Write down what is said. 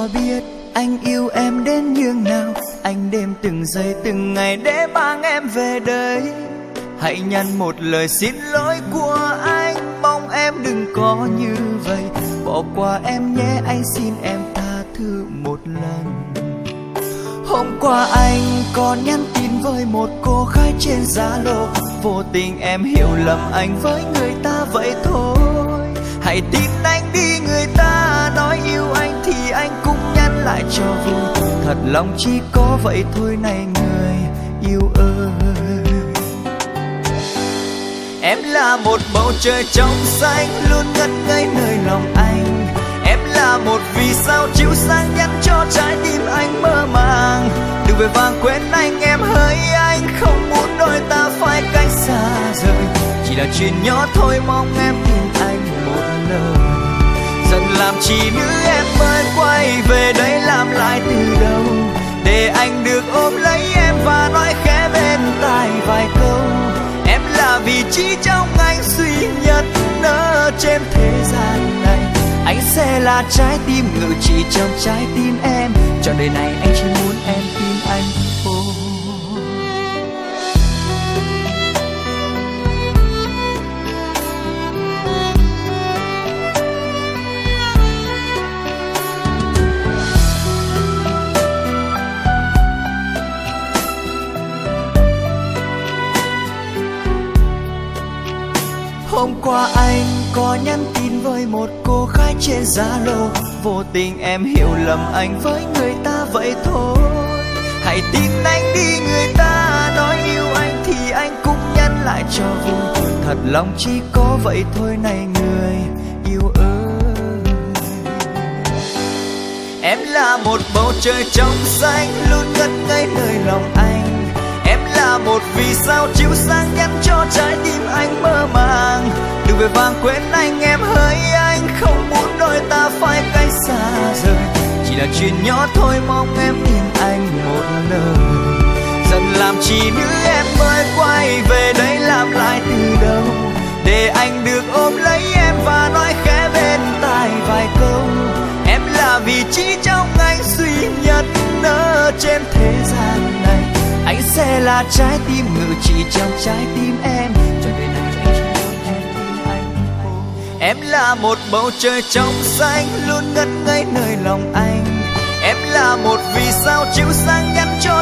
cho biết anh yêu em đến nhường nào. Anh đêm từng giây từng ngày để mang em về đây. Hãy nhắn một lời xin lỗi của anh, mong em đừng có như vậy. Bỏ qua em nhé, anh xin em tha thứ một lần. Hôm qua anh còn nhắn tin với một cô gái trên Zalo. Vô tình em hiểu lầm anh với người ta vậy thôi. Hãy tin anh đi, người ta nói yêu anh thì anh cũng nhắn lại cho vui. Thật lòng chỉ có vậy thôi này người yêu ơi. Em là một bầu trời trong xanh luôn ngất ngây nơi lòng anh. Em là một vì sao chiếu sáng nhắn cho trái tim anh mơ màng. Đừng vội vàng quên anh, em hỡi anh không muốn đôi ta phải cách xa rời. Chỉ là chuyện nhỏ thôi, mong em tin anh một lời. Giận làm chi nữa, em ơi quay về đây làm lại từ đầu. Để anh được ôm lấy em và nói khẽ bên tai vài câu. Em là vị trí trong anh duy nhất ở trên thế gian này. Anh sẽ là trái tim ngự trị trong trái tim em. Trọn đời này anh chỉ muốn em tin anh thôi. Hôm qua anh có nhắn tin với một cô gái trên Zalo. Vô tình em hiểu lầm anh với người ta vậy thôi. Hãy tin anh đi, người ta nói yêu anh thì anh cũng nhắn lại cho vui. Thật lòng chỉ có vậy thôi này người yêu ơi. Em là một bầu trời trong xanh luôn ngất ngây nơi lòng anh. Em là một vì sao chiếu sáng nhắn cho trái tim anh mơ màng. Đừng vội vàng quên anh, em hỡi anh không muốn đôi ta phải cách xa rời. Chỉ là chuyện nhỏ thôi, mong em tin anh một lời. Giận làm chi nữa, em ơi quay về đây làm lại từ đầu. Để anh được ôm lấy em và nói khẽ bên tai vài câu. Em là vị trí trong anh duy nhất ở trên thế gian này. Anh sẽ là trái tim ngự trị trong trái tim em. Cho đến nay anh chỉ muốn em tin anh thôi. Em là một bầu trời trong xanh luôn ngất ngây nơi lòng anh. Em là một vì sao chiếu sáng nhắn cho